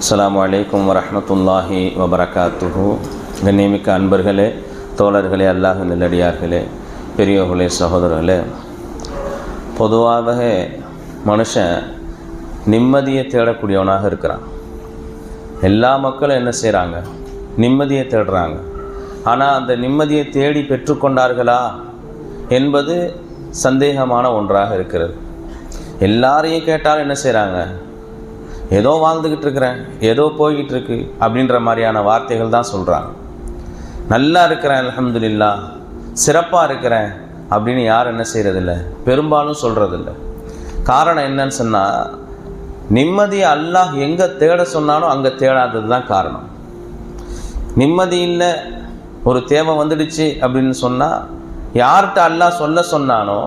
அஸ்ஸலாமு அலைக்கும் வரஹ்மத்துல்லாஹி வபரகாத்துஹு. கண்ணியமிக்க அன்பர்களே, தோழர்களே, அல்லாஹ் நல்லடியார்களே, பெரியோர்களே, சகோதரர்களே, பொதுவாக மனுஷன் நிம்மதியை தேடக்கூடியவனாக இருக்கிறான். எல்லா மக்களும் என்ன செய்கிறாங்க? நிம்மதியை தேடுறாங்க. ஆனால் அந்த நிம்மதியை தேடி பெற்றுக்கொண்டார்களா என்பது சந்தேகமான ஒன்றாக இருக்கிறது. எல்லாரையும் கேட்டாலும் என்ன செய்கிறாங்க? ஏதோ வாழ்ந்துக்கிட்டு இருக்கிறேன், ஏதோ போய்கிட்டு இருக்கு அப்படின்ற மாதிரியான வார்த்தைகள் தான் சொல்கிறாங்க. நல்லா இருக்கிறேன், அல்ஹம்துலில்லாஹ், சிறப்பாக இருக்கிறேன் அப்படின்னு யாரும் என்ன செய்கிறதில்ல, பெரும்பாலும் சொல்கிறதில்ல. காரணம் என்னன்னு சொன்னால், நிம்மதியை அல்லாஹ் எங்கே தேட சொன்னானோ அங்கே தேடாதது தான் காரணம். நிம்மதி இல்லை, ஒரு தேவை வந்துடுச்சு அப்படின்னு சொன்னால் யார்கிட்ட அல்லாஹ் சொல்ல சொன்னானோ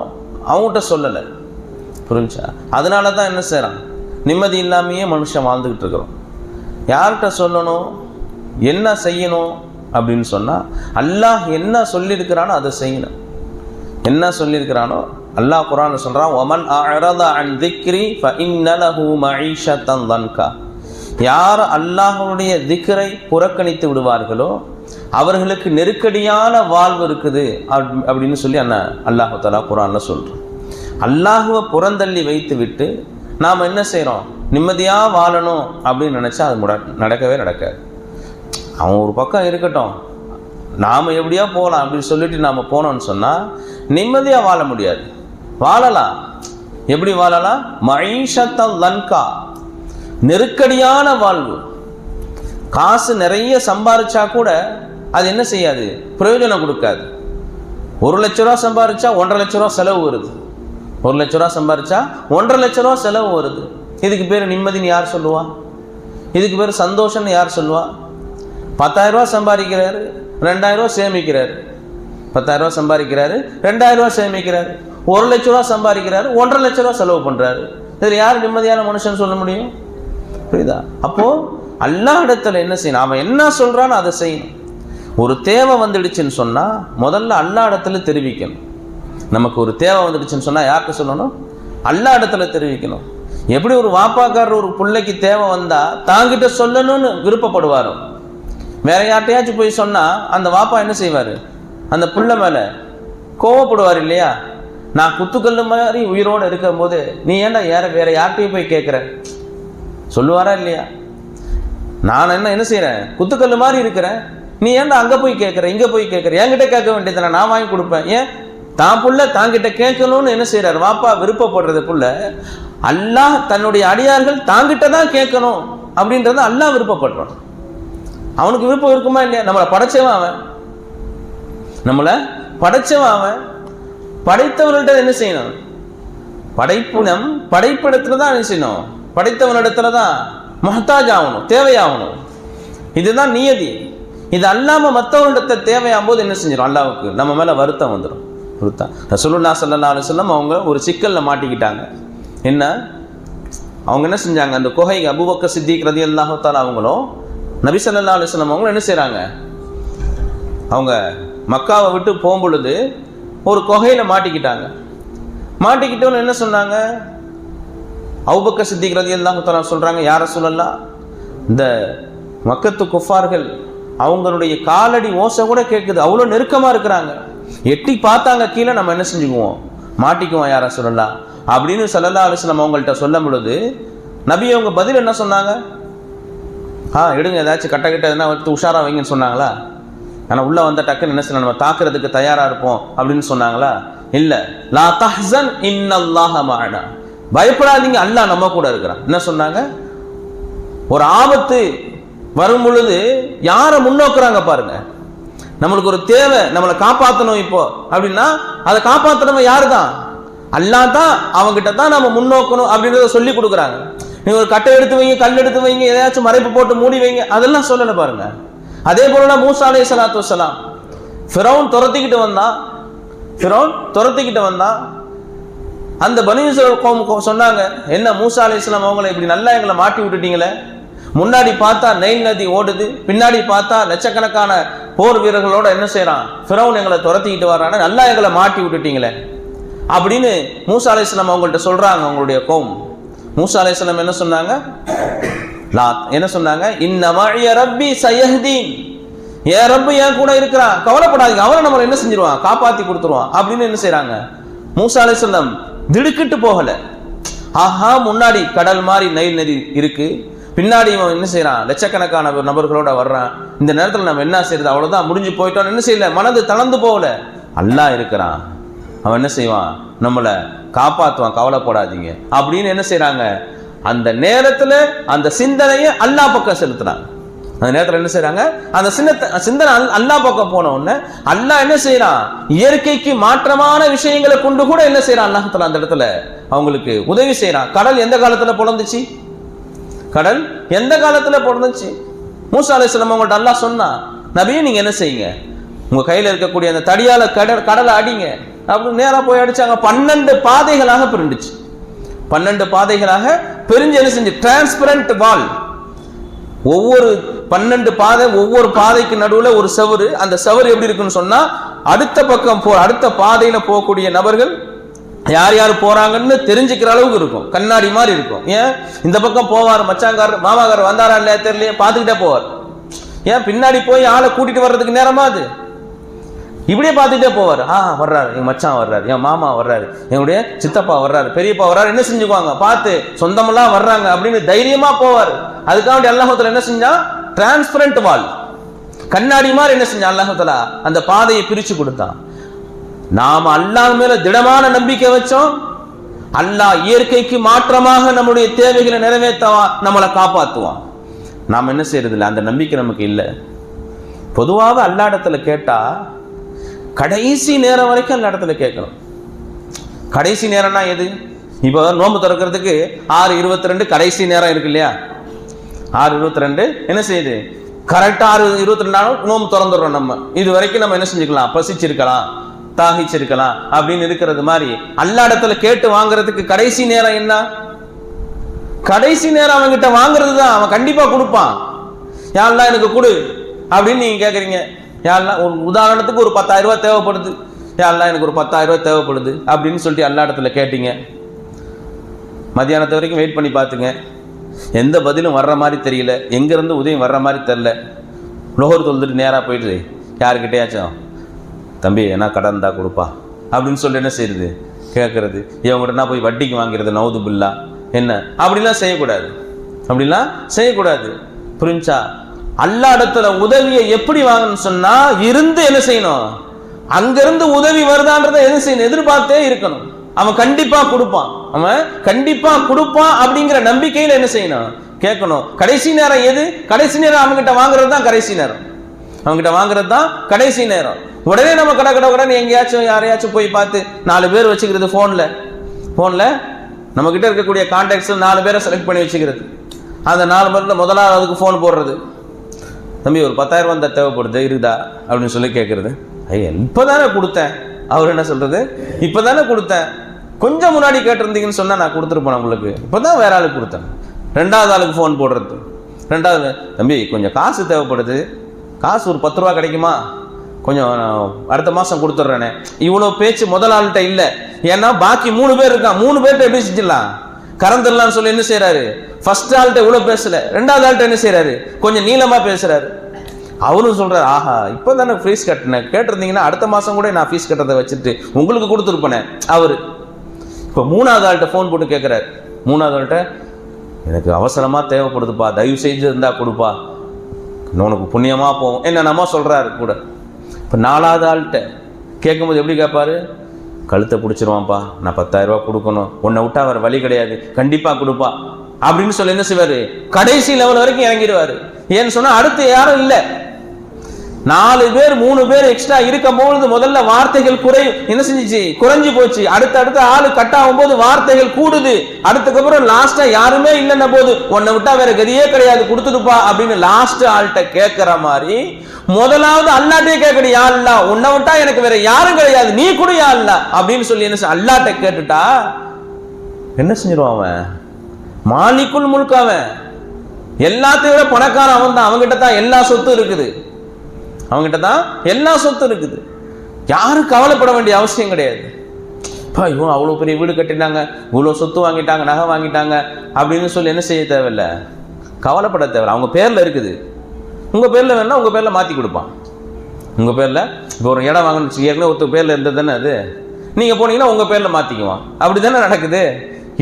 அவங்ககிட்ட சொல்லலை. புரிஞ்சா? அதனால தான் என்ன செய்கிறான், நிம்மதி இல்லாமையே மனுஷன் வாழ்ந்துக்கிட்டு இருக்கிறோம். யார்கிட்ட சொல்லணும், என்ன செய்யணும் அப்படின்னு சொன்னால், அல்லாஹ் என்ன சொல்லியிருக்கிறானோ அதை செய்யணும். என்ன சொல்லியிருக்கிறானோ அல்லாஹ் குர்ஆனில் சொல்கிறான், ஒமன் அஅரத அன் திக்ரி ஃபஇன்ன லஹு மஈஷத்தன் தன்கா. யார் அல்லாஹ்வுடைய திக்ரை புறக்கணித்து விடுவார்களோ அவர்களுக்கு நெருக்கடியான வாழ்வு இருக்குது அப்படின்னு சொல்லி அல்லாஹ் தஆலா குர்ஆனில் சொல்கிறோம். அல்லாஹுவை புறந்தள்ளி வைத்து விட்டு நாம் என்ன செய்கிறோம், நிம்மதியாக வாழணும் அப்படின்னு நினச்சா அது நடக்கவே நடக்காது. அவன் ஒரு பக்கம் இருக்கட்டும், நாம் எப்படியா போகலாம் அப்படின்னு சொல்லிட்டு நாம் போனோம்னு சொன்னால் நிம்மதியாக வாழ முடியாது. வாழலாம், எப்படி வாழலாம்? மஈஷத்தல் லன்கா, நெருக்கடியான வாழ்வு. காசு நிறைய சம்பாரிச்சா கூட அது என்ன செய்யாது, பிரயோஜனம் கொடுக்காது. 1 லட்ச ரூபா சம்பாரிச்சா 1.5 லட்ச ரூபா செலவு வருது. 1 லட்ச ரூபா சம்பாரிச்சா 1.5 லட்ச ரூபா செலவு வருது. இதுக்கு பேர் நிம்மதின்னு யார் சொல்லுவா? இதுக்கு பேர் சந்தோஷம்னு யார் சொல்லுவா? 10,000 ரூபா சம்பாதிக்கிறாரு, 2,000 ரூபா சேமிக்கிறாரு. 10,000 ரூபா சம்பாதிக்கிறாரு, 2,000 ரூபா சேமிக்கிறாரு. 1 லட்ச ரூபா சம்பாதிக்கிறாரு, 1.5 லட்ச ரூபா செலவு பண்ணுறாரு. இதில் யார் நிம்மதியான மனுஷன் சொல்ல முடியும்? புரியுதா? அப்போது அல்லாஹ் இடத்துல என்ன செய்யணும், அவன் என்ன சொல்கிறான்னு அதை செய்யணும். ஒரு தேவை வந்துடுச்சுன்னு சொன்னால் முதல்ல அல்லாஹ் இடத்துல தெரிவிக்கணும். நமக்கு ஒரு தேவை வந்துடுச்சுன்னு சொன்னால் யாருக்கு சொல்லணும்? அல்லாஹ் இடத்துல தெரிவிக்கணும். எப்படி ஒரு வாப்பாக்காரர் ஒரு பிள்ளைக்கு தேவை வந்தால் தாங்கிட்ட சொல்லணும்னு விருப்பப்படுவாரோ, வேற யார்ட்டையாச்சும் போய் சொன்னால் அந்த வாப்பா என்ன செய்வார்? அந்த பிள்ளை மேலே கோவப்படுவார் இல்லையா? நான் குத்துக்கல் மாதிரி உயிரோடு இருக்கும் போது நீ ஏன்டா வேற யார்ட்டையும் போய் கேட்குற சொல்லுவாரா இல்லையா? நான் என்ன செய்கிறேன், குத்துக்கல் மாதிரி இருக்கிறேன், நீ ஏன்டா அங்கே போய் கேட்குற, இங்கே போய் கேட்குற, என்கிட்ட கேட்க வேண்டியது நான் வாங்கி கொடுப்பேன். ஏன் தான் புள்ள தாங்கிட்ட கேட்கணும்னு என்ன செய்யறாரு? வாப்பா விருப்பப்படுறது புள்ள. அல்லாஹ் தன்னுடைய அடியார்கள் தாங்கிட்ட தான் கேட்கணும் அப்படின்றத அல்லாஹ் விருப்பப்படுறான். அவனுக்கு விருப்பம் இருக்குமா இல்லையா? நம்மளை படைச்சவன் அவன், நம்மளை படைச்சவன் அவன். படைத்தவன்கிட்ட என்ன செய்யணும்? படைப்பிடத்துல தான் என்ன செய்யணும்? படைத்தவனிடத்துல தான் மஹ்தாஜ் ஆகணும், தேவையாகணும். இதுதான் நியதி. இது அல்லாம மற்றவனிடத்தை தேவையாகும் போது என்ன செஞ்சிடும்? அல்லாவுக்கு நம்ம மேல வருத்தம் வந்துடும். ரசூலுல்லாஹி ஸல்லல்லாஹு அலைஹி வஸல்லம் அவங்க ஒரு சிக்கல்ல மாட்டிக்கிட்டாங்க. என்ன? அவங்க என்ன செஞ்சாங்க? அந்த குகைக்கு அபூபக்கர் சித்திக் ரலியல்லாஹு தஆலா அவங்களும் நபி ஸல்லல்லாஹு அலைஹி வஸல்லம் அவங்களும் என்ன செய்றாங்க? அவங்க மக்காவை விட்டு போகும்பொழுது ஒரு குகையில மாட்டிக்கிட்டாங்க. மாட்டிக்கிட்டோன்னு என்ன சொன்னாங்க? அபூபக்கர் சித்திக் ரலியல்லாஹு தஆலா சொல்றாங்க, யா ரசூலல்லாஹ், இந்த மக்கத்து குஃபார்கள் அவங்களுடைய காலடி ஓசை கூட கேட்குது, அவ்வளோ நெருக்கமாக இருக்கிறாங்க, எட்டி பார்த்தாங்க கீழே, நம்ம என்ன செஞ்சுக்குவோம்? மாட்டிக்குவோம் யா ரசூலல்லாஹ் அப்படின்னு ஸல்லல்லாஹு அலைஹி வஸல்லம் அவங்கள்ட்ட சொல்லும் பொழுது நபி அவங்க பதில் என்ன சொன்னாங்க? எடுங்க, ஏதாச்சும் கட்ட எதுனா எடுத்து உஷாராக வைங்கன்னு சொன்னாங்களா? ஆனால் உள்ளே வந்த டக்குன்னு என்ன செய்யணும், நம்ம தாக்குறதுக்கு தயாராக இருப்போம் அப்படின்னு சொன்னாங்களா? இல்லை. லா தஹ்சன் இன்னல்லாஹ மஅனா, பயப்படாதீங்க, அல்லாஹ் நம்ம கூட இருக்கிறான். என்ன சொன்னாங்க? ஒரு ஆபத்து வரும் பொழுது யாரை முன்னோக்குறாங்க பாருங்க. நம்மளுக்கு ஒரு தேவை, நம்மளை காப்பாற்றணும் இப்போ அப்படின்னா அதை காப்பாற்றணும் யாரு தான்? அல்லாஹ் தான். அவங்ககிட்ட தான் நம்ம முன்னோக்கணும் அப்படின்றத சொல்லி கொடுக்குறாங்க. நீங்க ஒரு கட்டை எடுத்து வைங்க, கல் எடுத்து வைங்க, ஏதாச்சும் மறைப்பு போட்டு மூடி வைங்க, அதெல்லாம் சொல்லல பாருங்க. அதே போல மூசா அலைஹிஸ்ஸலாத்து வஸ்ஸலாம் ஃபிரௌன் துரத்திக்கிட்டு வந்தான். அந்த பனி இஸ்ராயீல் சொன்னாங்க, என்ன மூசா அலைஹிஸ்ஸலாம் அவங்களை இப்படி நல்லா எங்களை மாட்டி விட்டுட்டீங்களே, முன்னாடி பார்த்தா நைல் நதி ஓடுது, பின்னாடி பார்த்தா லட்சக்கணக்கான போர் வீரர்களோட என்ன செய்யறான் ஃபிரௌன், எங்களை துரத்திக்கிட்டு வர்றான, நல்லா எங்களை மாட்டி விட்டுட்டீங்களே அப்படின்னு மூசா அலைஹிஸ்ஸலாம் அவங்கள்ட்ட சொல்றாங்க. அவங்களுடைய கோம் மூசா அலைஹிஸ்ஸலாம் என்ன சொன்னாங்க? என்ன சொன்னாங்க? இன்ன மஅய ரப்பி சயஹ்தீன், என் ரப்பு என் கூட இருக்கிறான், கவலைப்படாதீங்க, அவரை நம்ம என்ன செஞ்சிருவான், காப்பாத்தி கொடுத்துருவான் அப்படின்னு என்ன செய்யறாங்க? மூசா அலைஹிஸ்ஸலாம் திடுக்கிட்டு போகல. ஆஹா, முன்னாடி கடல் மாதிரி நைல் நதி இருக்கு, பின்னாடி இவன் என்ன செய்யறான், லட்சக்கணக்கான நபர்களோட வர்றான், இந்த நேரத்தில் நம்ம என்ன செய்யறது, அவ்வளவுதான் முடிஞ்சு போயிட்டோம், என்ன செய்யல, மனது தளர்ந்து போகல. அல்லாஹ் இருக்கிறான், அவன் என்ன செய்வான், நம்மளை காப்பாற்றுவான், கவலைப்படாதீங்க அப்படின்னு என்ன செய்யறாங்க? அந்த நேரத்துல அந்த சிந்தனையை அல்லாஹ் பக்கம் செலுத்துறாங்க. அந்த நேரத்தில் என்ன செய்யறாங்க? அந்த சிந்தனை அல்லாஹ் பக்கம் போன உடனே அல்லாஹ் என்ன செய்யறான், இயற்கைக்கு மாற்றமான விஷயங்களை கொண்டு கூட என்ன செய்யறான், அல்லாஹ் தஆலா அந்த இடத்துல அவங்களுக்கு உதவி செய்யறான். கடல் எந்த காலத்துல பொழந்துச்சு? கடல் எந்த காலத்துல பொழந்துச்சு? மூசா அலைஹிஸ்ஸலாம் அவங்கள்ட்ட அல்லாஹ் சொன்னா, நபியே நீங்க என்ன செய்யுங்க, உங்க கையில இருக்கக்கூடிய அந்த தடியால கடலை அடிங்க அப்படின்னு நேரா போய் அடிச்சாங்க. 12 பாதைகளாக பிரிந்துச்சு. 12 பாதைகளாக பிரிஞ்சு என்ன செஞ்சு, டிரான்ஸ்பரண்ட் வால், ஒவ்வொரு 12 பாதை, ஒவ்வொரு பாதைக்கு நடுவுல ஒரு செவரு. அந்த செவரு எப்படி இருக்குன்னு சொன்னா, அடுத்த பக்கம் அடுத்த பாதையில போகக்கூடிய நபர்கள் யார் யார் போறாங்கன்னு தெரிஞ்சுக்கிற அளவுக்கு இருக்கும், கண்ணாடி மாதிரி இருக்கும். ஏன் இந்த பக்கம் போவார், மச்சாங்கார் மாமாக்கார் வந்தாரா இல்லையா தெரியலையே, பார்த்துக்கிட்டே போவார். ஏன் பின்னாடி போய் ஆளை கூட்டிட்டு வர்றதுக்கு நேரமா அது, இப்படியே பார்த்துட்டே போவார். வர்றாரு எங்க மச்சான் வர்றாரு, என் மாமா வர்றாரு, என்னுடைய சித்தப்பா வர்றாரு, பெரியப்பா வர்றாரு, என்ன செஞ்சுக்குவாங்க, பார்த்து சொந்தமெல்லாம் வர்றாங்க அப்படின்னு தைரியமா போவார். அதுக்காக அல்லாஹ் தஆலா என்ன செஞ்சா, டிரான்ஸ்பரண்ட் வால், கண்ணாடி மாதிரி என்ன செஞ்சா அல்லாஹ் தஆலா அந்த பாதையை பிரிச்சு கொடுத்தான். நாம அல்லாஹ் மேல திடமான நம்பிக்கை வச்சோம், அல்லாஹ் இயற்கைக்கு மாற்றமாக நம்முடைய தேவைகளை நிறைவேற்றுவான், நம்மளை காப்பாற்றுவான். நாம் என்ன செய்யறது இல்லை, அந்த நம்பிக்கை நமக்கு இல்லை. பொதுவாக அல்லாஹ் இடத்துல கேட்டா கடைசி நேரம் வரைக்கும் அந்த இடத்துல கேட்கணும். கடைசி நேரம்னா எது? இப்போ நோன்பு திறக்கிறதுக்கு 6:22 கடைசி நேரம் இருக்கு இல்லையா? 6:22 என்ன செய்யுது, கரெக்டா 6:22 நோன்பு திறந்துடுறோம். நம்ம இது வரைக்கும் நம்ம என்ன செஞ்சுக்கலாம், பசிச்சிருக்கலாம், தாகிச்சிருக்கலாம் அப்படின்னு இருக்கிறது மாதிரி அல்லாஹ் இடத்துல கேட்டு வாங்குறதுக்கு கடைசி நேரம் என்ன? கடைசி நேரம் அவன்கிட்ட வாங்குறது தான், அவன் கண்டிப்பா கொடுப்பான். யா அல்லாஹ் எனக்கு கொடு அப்படின்னு நீங்க கேட்குறீங்க. யா அல்லாஹ், ஒரு உதாரணத்துக்கு ஒரு 10,000 ரூபாய் தேவைப்படுது, யா அல்லாஹ் எனக்கு ஒரு 10,000 ரூபாய் தேவைப்படுது அப்படின்னு சொல்லிட்டு அல்லாஹ் இடத்துல கேட்டீங்க. மத்தியானத்து வரைக்கும் வெயிட் பண்ணி பார்த்துங்க, எந்த பதிலும் வர்ற மாதிரி தெரியல, எங்கேருந்து உதயம் வர்ற மாதிரி தெரில. லோகர் தொழுதுட்டு நேராக போயிட்டு யாருக்கிட்டையாச்சும் தம்பி என்ன கடன் தான் கொடுப்பா அப்படின்னு சொல்லி என்ன செய்யுது, கேட்கறது. இவங்ககிட்டனா போய் வட்டிக்கு வாங்கிறது, நவுது பில்லா என்ன, அப்படிலாம் செய்யக்கூடாது, அப்படிலாம் செய்யக்கூடாது. புரிஞ்சா? அல்லாஹ் இடத்துல உதவியை எப்படி வாங்கணும்னு சொன்னா, இருந்து என்ன செய்யணும், அங்கிருந்து உதவி வருதான்றதை என்ன செய்யணும், எதிர்பார்த்தே இருக்கணும். அவன் கண்டிப்பா கொடுப்பான், அவன் கண்டிப்பா கொடுப்பான் அப்படிங்கிற நம்பிக்கையில என்ன செய்யணும், கேட்கணும். கடைசி நேரம் எது? கடைசி நேரம் அவங்ககிட்ட வாங்குறது தான் கடைசி நேரம், அவங்ககிட்ட வாங்குறது தான் கடைசி நேரம். உடனே நம்ம கடை எங்கேயாச்சும் யாரையாச்சும் போய் பார்த்து 4 பேர் வச்சுக்கிறது, போன்ல நம்ம கிட்ட இருக்கக்கூடிய கான்டாக்ட்ஸ் 4 பேரை செலக்ட் பண்ணி வச்சுக்கிறது. அந்த 4 பேர்ல முதலாவது அதுக்கு ஃபோன் போடுறது, தம்பி ஒரு 10,000 ரூபாய் தான் தேவைப்படுது இருக்குதா அப்படின்னு சொல்லி கேட்கறது. ஐயா இப்போதானே கொடுத்தேன், அவர் என்ன சொல்றது, இப்போதானே கொடுத்தேன், கொஞ்சம் முன்னாடி கேட்டிருந்தீங்கன்னு சொன்னா நான் கொடுத்துருப்பேன் உங்களுக்கு, இப்போதான் வேற ஆளுக்கு கொடுத்தேன். 2வது ஆளுக்கு ஃபோன் போடுறது, 2வது தம்பி கொஞ்சம் காசு தேவைப்படுது, காசு ஒரு 10 ரூபா கிடைக்குமா, கொஞ்சம் அடுத்த மாசம் கொடுத்துட்றேனே. இவ்வளோ பேச்சு முதல் ஆள்கிட்ட இல்லை, ஏன்னா பாக்கி 3 பேர் இருக்கான், 3 பேர்கிட்ட எப்படி செஞ்சிடலாம், கறந்துடலாம்னு சொல்லி என்ன செய்யறாரு, ஃபர்ஸ்ட் ஆள்கிட்ட இவ்வளவு பேசல, 2வது ஆள்கிட்ட என்ன செய்யறாரு, கொஞ்சம் நீளமா பேசுறாரு. அவரும் சொல்றாரு, ஆஹா இப்பதானே ஃபீஸ் கட்டினேன், கேட்டிருந்தீங்கன்னா அடுத்த மாசம் கூட நான் ஃபீஸ் கட்டதை வச்சுட்டு உங்களுக்கு கொடுத்துருப்பேனே. அவரு இப்போ 3வது ஆள்கிட்ட ஃபோன் போட்டு கேட்கிறாரு, 3வது ஆள்கிட்ட எனக்கு அவசரமா தேவைப்படுதுப்பா, தயவு செஞ்சு இருந்தா கொடுப்பா, உனக்கு புண்ணியமா போகும் என்னென்னமா சொல்றாரு கூட. இப்போ 4வது ஆள்கிட்ட கேட்கும்போது எப்படி கேட்பாரு, கழுத்தை பிடிச்சிருவான்ப்பா, நான் 10,000 ரூபாய் கொடுக்கணும், உன்னை விட்டா வேற வழி கிடையாது, கண்டிப்பா கொடுப்பா அப்படின்னு சொல்லி என்ன செய்வாரு, கடைசி லெவல் வரைக்கும் இறங்கிடுவாரு. ஏன்னு சொன்னா அடுத்து யாரும் இல்லை, 4 பேர் 3 பேர் எக்ஸ்ட்ரா இருக்கும் பொழுது முதல்ல வார்த்தைகள் என்ன செஞ்சிச்சு, குறைஞ்சி போச்சு. அடுத்த ஆளு கட் ஆகும் போது வார்த்தைகள் கூடுது. அடுத்ததுக்கப்புறம் லாஸ்டா யாருமே இல்லைன்ன போது உன்னை விட்டா வேற கதியே கிடையாது, கொடுத்துடுப்பா அப்படின்னு லாஸ்ட் ஆள்கிட்ட கேட்கிற மாதிரி முதலாவது அல்லாட்டே கேட்கணும், யா அல்லாஹ் உன்னை விட்டா எனக்கு வேற யாரும் கிடையாது, நீ கொடு யா அல்லாஹ் அப்படின்னு சொல்லி என்ன அல்லாட்ட கேட்டுட்டா என்ன செஞ்சிருவான், அவன் மாலிக்குல் முல்க், அவன் எல்லாத்தையும் விட பணக்காரன் அவன் தான், அவங்ககிட்ட தான் எல்லா சொத்தும் இருக்குது, அவங்ககிட்ட தான் எல்லா சொத்தும் இருக்குது. யாரும் கவலைப்பட வேண்டிய அவசியம் கிடையாது. இவன் அவ்வளோ பெரிய வீடு கட்டினாங்க, இவ்வளோ சொத்து வாங்கிட்டாங்க, நகை வாங்கிட்டாங்க அப்படின்னு சொல்லி என்ன செய்ய தேவையில்லை, கவலைப்பட தேவை. அவங்க பேரில் இருக்குது, உங்கள் பேரில் வேணால் உங்கள் பேரில் மாற்றி கொடுப்பான். உங்கள் பேரில் இப்போ ஒரு இடம் வாங்கணும், ஏற்கனவே ஒருத்தர் பேரில் இருந்தது தானே அது, நீங்கள் போனீங்கன்னா உங்கள் பேரில் மாற்றிக்குவான். அப்படி தானே நடக்குது.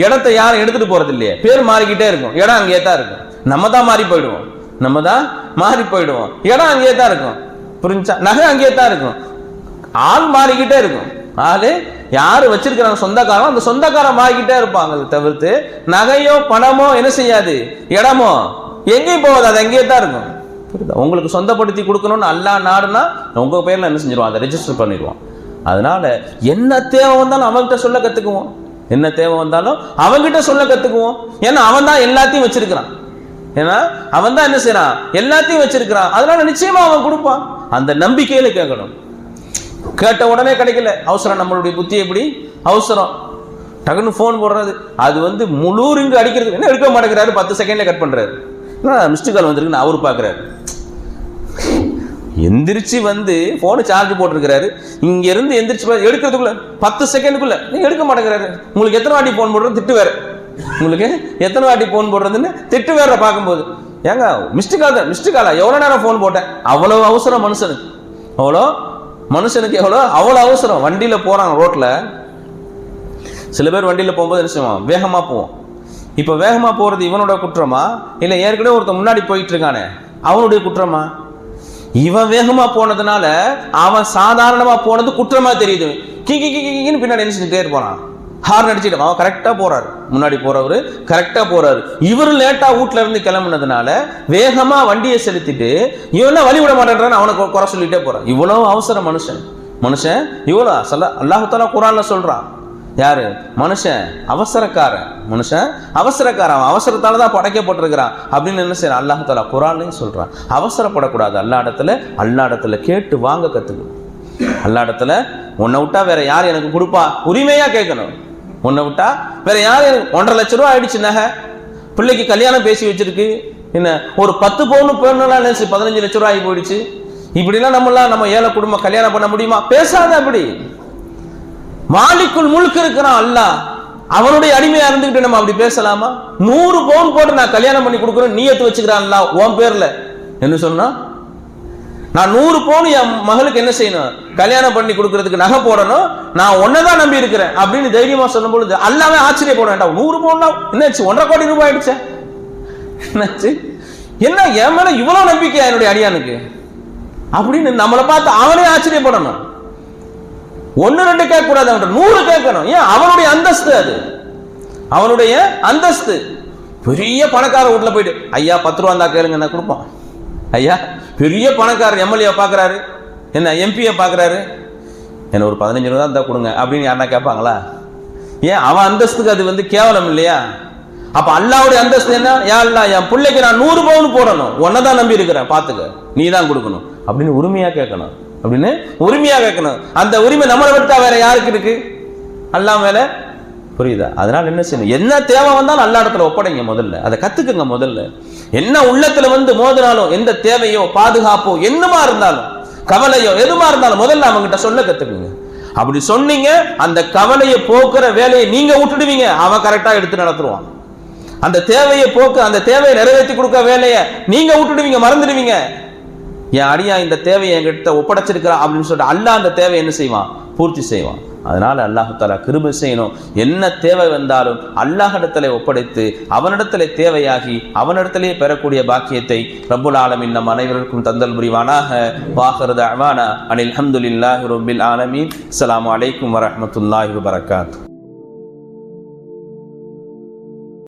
இடத்த யாரும் எடுத்துகிட்டு போகிறது இல்லையே, பேர் மாறிக்கிட்டே இருக்கும், இடம் அங்கேயே தான் இருக்கும். நம்ம தான் மாறி போயிடுவோம், இடம் அங்கேயே தான் இருக்கும். புரிஞ்சா? நகை அங்கேயே தான் இருக்கும், ஆள் மாறிக்கிட்டே இருக்கும். ஆளு யாரு வச்சிருக்கிறாங்க சொந்தக்காரன், அந்த சொந்தக்காரன் மாறிக்கிட்டே இருப்பாங்க. தவிர்த்து நகையோ பணமோ என்ன செய்யாது, இடமோ எங்கேயும் போகாது, அது அங்கேயே தான் இருக்கும். புரியுதா? உங்களுக்கு சொந்தப்படுத்தி கொடுக்கணும்னு அல்லா நாடுனா உங்க பேர்ல என்ன செஞ்சிருவான், அதை ரெஜிஸ்டர் பண்ணிடுவான். அதனால என்ன தேவை வந்தாலும் அவன்கிட்ட சொல்ல கத்துக்குவோம், என்ன தேவை வந்தாலும் அவன்கிட்ட சொல்ல கத்துக்குவோம். ஏன்னா அவன் தான் எல்லாத்தையும் வச்சிருக்கிறான், ஏன்னா அவன் தான் என்ன செய்யறான், எல்லாத்தையும் வச்சிருக்கிறான். அதனால நிச்சயமா அவன் கொடுப்பான். அந்த நம்பிக்கையில கேட்கணும். கேட்ட உடனே கிடைக்கல, அவசரம். நம்மளுடைய புத்தி எப்படி அவசரம், டக்குன்னு போன் போடுறது, அது முழு ரிங்கு அடிக்கிறது, என்ன எடுக்க மாட்டேங்கிறாரு, 10 செகண்ட்ல கட் பண்றாரு. மிஸ்டு கால் வந்திருக்குன்னு அவரு பாக்குறாரு, எந்திரிச்சு போனு சார்ஜ் போட்டிருக்கிறாரு, இங்க இருந்து எந்திரிச்சு எடுக்கிறதுக்குள்ள 10 செகண்டுக்குள்ள நீங்க எடுக்க மாட்டேங்கிறாரு. உங்களுக்கு எத்தனை வாட்டி போன் போடுறது திட்டு வேற, உங்களுக்கு எத்தனை வாட்டி போன் போடுறதுன்னு திட்டு வேற. பார்க்கும்போது ஏங்க மிஸ்டு காலா எவ்வளவு நேரம் போன் போட்டேன், அவ்வளவு அவசரம் மனுஷனுக்கு, அவ்வளோ அவசரம். வண்டியில போறாங்க, ரோட்ல சில பேர் வண்டியில போகும்போது என்ன செய்வான், வேகமா போவோம். இப்ப வேகமா போறது இவனோட குற்றமா, இல்ல ஏற்கனவே ஒருத்தன் முன்னாடி போயிட்டு இருக்கானே அவனுடைய குற்றமா? இவன் வேகமா போனதுனால அவன் சாதாரணமா போனது குற்றமா தெரியுது. கின்னு பின்னாடி என்ன செஞ்சுட்டே இருப்பான், ஹார்ன் அடிச்சுட்டு. அவன் கரெக்டா போறாரு, முன்னாடி போறவரு கரெக்டா போறாரு. இவரு லேட்டா வீட்டுல இருந்து கிளம்புனதுனால வேகமா வண்டியை செலுத்திட்டு இவன் வழி விட மாட்டேன்றான்னு அவனுக்கு குறை சொல்லிட்டே போறான். இவ்வளவு அவசரம் மனுஷன் இவ்வளவு அல்லாஹ் தஆலா குர்ஆன்ல சொல்றான். யாரு? மனுஷன் அவசரக்காரன், அவன் அவசரத்தால தான் படைக்கப்பட்டிருக்கிறான் அப்படின்னு என்ன செய்யறான் அல்லாஹ் தஆலா குர்ஆன்லயும் சொல்றான். அவசரப்படக்கூடாது. அல்லாஹ் இடத்துல கேட்டு வாங்க கத்துக்கணும். அல்லாஹ் இடத்துல உன்னை விட்டா வேற யார் எனக்கு கொடுப்பா, உரிமையா கேட்கணும். உன்னை விட்டா வேற யார் எனக்கு, 1.5 லட்சம் ரூபாய் ஆயிடுச்சு நகை, பிள்ளைக்கு கல்யாணம் பேசி வச்சிருக்கு, என்ன ஒரு 10 பவுன் போடணும்லாம் 15 லட்சம் ரூபாய் போயிடுச்சு. இப்படிலாம் நம்ம ஏழை குடும்பம் கல்யாணம் பண்ண முடியுமா? பேசாத. அப்படி மாலிக்குள் முழுக்க இருக்கிறான் அல்லாஹ், அவனுடைய அடிமையா இருந்துகிட்டு நம்ம அப்படி பேசலாமா? 100 பவுன் போட்டு நான் கல்யாணம் பண்ணி கொடுக்குறேன் நீயத்து வச்சுக்கிறான் அல்லாஹ் உன் பேர்ல. என்ன சொன்னா, நான் 100 பவுன் என் மகளுக்கு என்ன செய்யணும், கல்யாணம் பண்ணி கொடுக்கறதுக்கு நகை போடணும், நான் ஒன்னதான் நம்பி இருக்கிறேன் அப்படின்னு தைரியமா சொல்லும் பொழுது அல்லாமே ஆச்சரியப்பட வேண்டாம். 100 பவுன் என்னாச்சு, 1.5 கோடி ரூபாய் ஆயிடுச்சு, என்னாச்சு, என்ன என் மேல இவ்வளவு நம்பிக்கை என்னுடைய அடியானுக்கு அப்படின்னு நம்மளை பார்த்து அவனே ஆச்சரியப்படணும். 1-2 கேட்க கூடாது, 100 கேட்கணும். ஏன்? அவனுடைய அந்தஸ்து, அது அவனுடைய அந்தஸ்து. பெரிய பணக்கார வீட்டுல போயிட்டு ஐயா 10 ரூபா இருந்தா கேளுங்க என்ன கொடுப்பான். ஐயா பெரிய பணக்காரர் எம்எல்ஏ பாக்குறாரு, என்ன எம்பியை பாக்குறாரு, என்ன ஒரு 15 ரூபா இருந்தா கொடுங்க அப்படின்னு யாருன்னா கேட்பாங்களா? ஏன்? அவன் அந்தஸ்துக்கு அது கேவலம் இல்லையா? அப்ப அல்லாஹ்வுடைய அந்தஸ்து என்ன? யா அல்லாஹ் என் பிள்ளைக்கு நான் 100 பவுன் போடணும், உன்னதான் நம்பி இருக்கிறேன், பாத்துக்க, நீ தான் கொடுக்கணும் அப்படின்னு உரிமையா கேட்கணும். அந்த உரிமை நம்மளை விட்டா வேற யாருக்கு இருக்கு? அல்லாஹ் மேல. புரியுதா? அதனால என்ன செய்யணும், என்ன தேவை வந்தாலும் அல்லாஹ் இடத்துல ஒப்படைங்க. முதல்ல அதை கத்துக்குங்க. முதல்ல என்ன உள்ளத்துல மோதினாலும், எந்த தேவையோ பாதுகாப்போ என்னமா இருந்தாலும், கவலையோ எதுமா இருந்தாலும் முதல்ல அவங்கிட்ட சொல்ல கத்துக்குங்க. அப்படி சொன்னீங்க, அந்த கவலையை போக்குற வேலையை நீங்க விட்டுடுவீங்க, அவன் கரெக்டா எடுத்து நடத்துருவான். அந்த தேவையை அந்த தேவையை நிறைவேற்றி கொடுக்க வேலையை நீங்க விட்டுடுவீங்க, மறந்துடுவீங்க. என் அடியா இந்த தேவையை என்கிட்ட ஒப்படைச்சிருக்கிறான் அப்படின்னு சொல்லிட்டு அல்லாஹ் அந்த தேவையை என்ன செய்வான், பூர்த்தி செய்வான். அதனால அல்லாஹ் தஆலா கிருபை செய்யணும். என்ன தேவை வந்தாலும் அல்லாஹ் இடத்துல ஒப்படைத்து அவனிடத்திலே தேவையாகி அவனிடத்திலே பெறக்கூடிய பாக்கியத்தை ரப்புல் ஆலமீன் நம் அனைவருக்கும் தந்தல் புரிவானாக. வாஹிரு தஅவானா அனில் ஹம்துலில்லாஹி ரப்பில் ஆலமீன். அஸ்ஸலாமு அலைக்கும் வரஹ்மத்துல்லாஹி வபரகாத்துஹு.